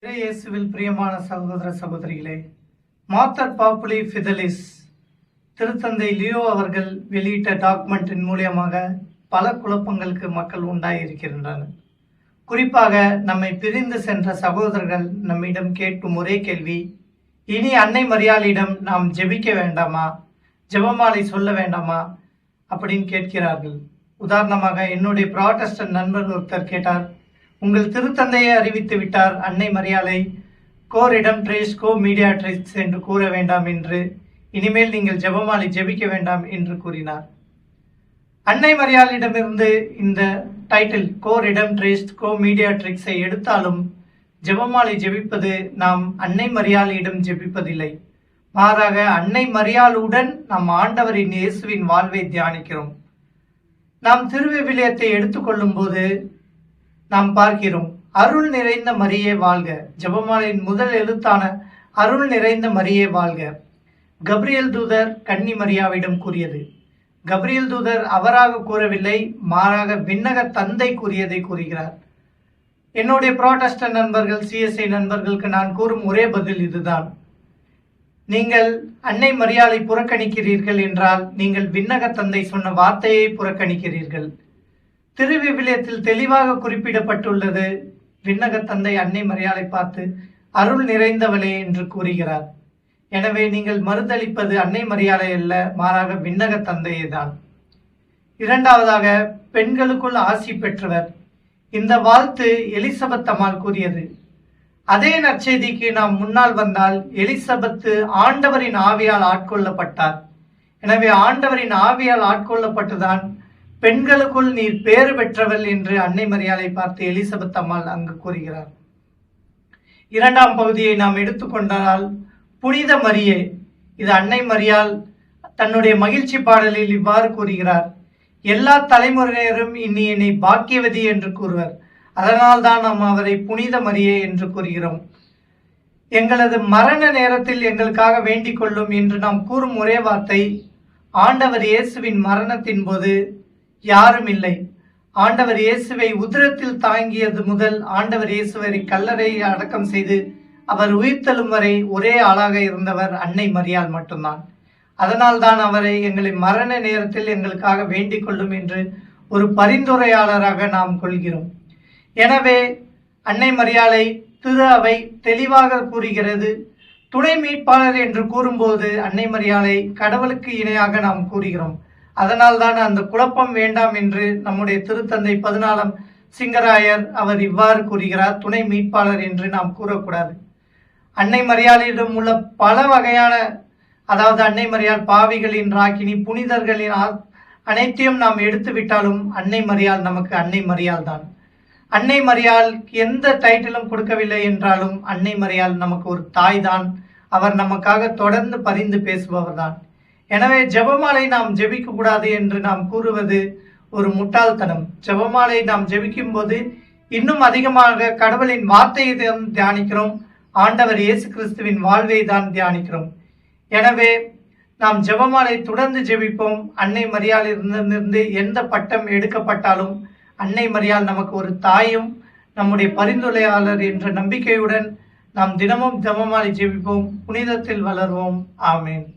இயேசுவில் பிரியமான சகோதர சகோதரிகளே, மாத்தர் பாப்புலி ஃபிதலிஸ் திருத்தந்தை லியோ அவர்கள் வெளியிட்ட டாக்குமெண்ட்டின் மூலியமாக பல குழப்பங்களுக்கு மக்கள் உண்டாயிருக்கின்றனர். குறிப்பாக நம்மை பிரிந்து சென்ற சகோதரர்கள் நம்மிடம் கேட்கும் ஒரே கேள்வி, இனி அன்னை மரியாளிடம் நாம் ஜெபிக்க வேண்டாமா, ஜெபமாலை சொல்ல வேண்டாமா அப்படின்னு கேட்கிறார்கள். உதாரணமாக என்னுடைய புராட்டஸ்டன்ட் நண்பர் ஒருத்தர் கேட்டார், உங்கள் திருத்தந்தையை அறிவித்து விட்டார், அன்னை மரியாளை கோ ரிடம்ட்ரிஸ் கோ மீடியாட்ரிஸ் என்று கூற வேண்டாம் என்று, இனிமேல் நீங்கள் ஜெபமாலை ஜெபிக்க வேண்டாம் என்று கூறினார். அன்னை மரியாளிடமிருந்து இந்த டைட்டில் கோ ரிடம்ட்ரிஸ் கோ மீடியாட்ரிக்ஸை எடுத்தாலும் ஜெபமாலை ஜெபிப்பது நாம் அன்னை மரியாளிடம் ஜெபிப்பதில்லை. மாறாக அன்னை மரியாளுடன் நாம் ஆண்டவரின் இயேசுவின் வாழ்வை தியானிக்கிறோம். நாம் திருவிவிலியத்தை எடுத்துக்கொள்ளும் போது நாம் பார்க்கிறோம், அருள் நிறைந்த மரியே வாழ்க. ஜெபமாலையின் முதல் எழுத்தான அருள் நிறைந்த மரியே வாழ்க கப்ரியேல் தூதர் கன்னி மரியாவிடம் கூறியது. கப்ரியேல் தூதர் அவராக கூறவில்லை, மாறாக விண்ணக தந்தை கூறியதை கூறுகிறார். என்னுடைய புராட்டஸ்டன்ட் நண்பர்கள், சிஎஸ்ஐ நண்பர்களுக்கு நான் கூறும் ஒரே பதில் இதுதான், நீங்கள் அன்னை மரியாளை புறக்கணிக்கிறீர்கள் என்றால் நீங்கள் விண்ணக தந்தை சொன்ன வார்த்தையை புறக்கணிக்கிறீர்கள். திருவிவிலியத்தில் தெளிவாக குறிப்பிடப்பட்டுள்ளது, விண்ணக தந்தை அன்னை மரியாளை பார்த்து அருள் நிறைந்தவளே என்று கூறுகிறார். எனவே நீங்கள் மறுதளிப்பது அன்னை மரியாளை அல்ல, மாறாக விண்ணக தந்தையே தான். இரண்டாவதாக, பெண்களுக்குள் ஆசி பெற்றவர். இந்த வாழ்த்து எலிசபெத் அம்மாள் கூறியது. அதே நற்செய்திக்கு நாம் முன்னால் வந்தால், எலிசபெத்து ஆண்டவரின் ஆவியால் ஆட்கொள்ளப்பட்டார். எனவே ஆண்டவரின் ஆவியால் ஆட்கொள்ளப்பட்டுதான் பெண்களுக்குள் நீர் பேறு பெற்றவள் என்று அன்னை மரியாளை பார்த்து எலிசபெத் அம்மாள் அங்கு கூறுகிறார். இரண்டாம் பகுதியை நாம் எடுத்துக்கொண்டால், புனித மரியே, இது அன்னை மரியாள் தன்னுடைய மகிழ்ச்சி பாடலில் இவ்வாறு கூறுகிறார், எல்லா தலைமுறையினரும் இனி என்னை பாக்கியவதி என்று கூறுவர், அதனால் தான் நாம் அவரை புனித மரியே என்று கூறுகிறோம். எங்களது மரண நேரத்தில் எங்களுக்காக வேண்டிக் கொள்ளும் என்று நாம் கூறும் ஒரே வார்த்தை, ஆண்டவர் இயேசுவின் மரணத்தின் போது யாரும் இல்லை. ஆண்டவர் இயேசுவை உதிரத்தில் தாங்கியது முதல் ஆண்டவர் இயேசுவரை கல்லறையை அடக்கம் செய்து அவர் உயிர்த்தெழும் வரை ஒரே ஆளாக இருந்தவர் அன்னை மரியாள் மட்டும்தான். அதனால் தான் அவரை எங்களை மரண நேரத்தில் எங்களுக்காக வேண்டிக் கொள்ளும் என்று ஒரு பரிந்துரையாளராக நாம் கொள்கிறோம். எனவே அன்னை மரியாளை திரு அவை தெளிவாக கூறுகிறது. துணை மீட்பாளர் என்று கூறும்போது அன்னை மரியாளை கடவுளுக்கு இணையாக நாம் கூறுகிறோம். அதனால் தான் அந்த குழப்பம் வேண்டாம் என்று நம்முடைய திருத்தந்தை 14 சிங்கராயர் அவர் இவ்வாறு கூறுகிறார், துணை மீட்பாளர் என்று நாம் கூறக்கூடாது. அன்னை மரியாளிடம் உள்ள பல வகையான, அதாவது அன்னை மரியாள் பாவிகளின் ராக்கினி, புனிதர்களின் அனைத்தையும் நாம் எடுத்து விட்டாலும் அன்னை மரியாள் நமக்கு அன்னை மரியாள் தான். அன்னை மரியாள் எந்த டைட்டிலும் கொடுக்கவில்லை என்றாலும் அன்னை மரியாள் நமக்கு ஒரு தாய் தான். அவர் நமக்காக தொடர்ந்து பரிந்து பேசுபவர் தான். எனவே ஜெபமாலை நாம் ஜெபிக்க கூடாது என்று நாம் கூறுவது ஒரு முட்டாள்தனம். ஜெபமாலை நாம் ஜெபிக்கும் போது இன்னும் அதிகமாக கடவுளின் வார்த்தையை தியானிக்கிறோம், ஆண்டவர் இயேசு கிறிஸ்துவின் வாழ்வை தான் தியானிக்கிறோம். எனவே நாம் ஜெபமாலை தொடர்ந்து ஜெபிப்போம். அன்னை மரியாளிலிருந்து எந்த பட்டம் எடுக்கப்பட்டாலும் அன்னை மரியாள் நமக்கு ஒரு தாயும் நம்முடைய பரிந்துரையாளர் என்ற நம்பிக்கையுடன் நாம் தினமும் ஜெபமாலை ஜெபிப்போம். புனிதத்தில் வளர்வோம். ஆமேன்.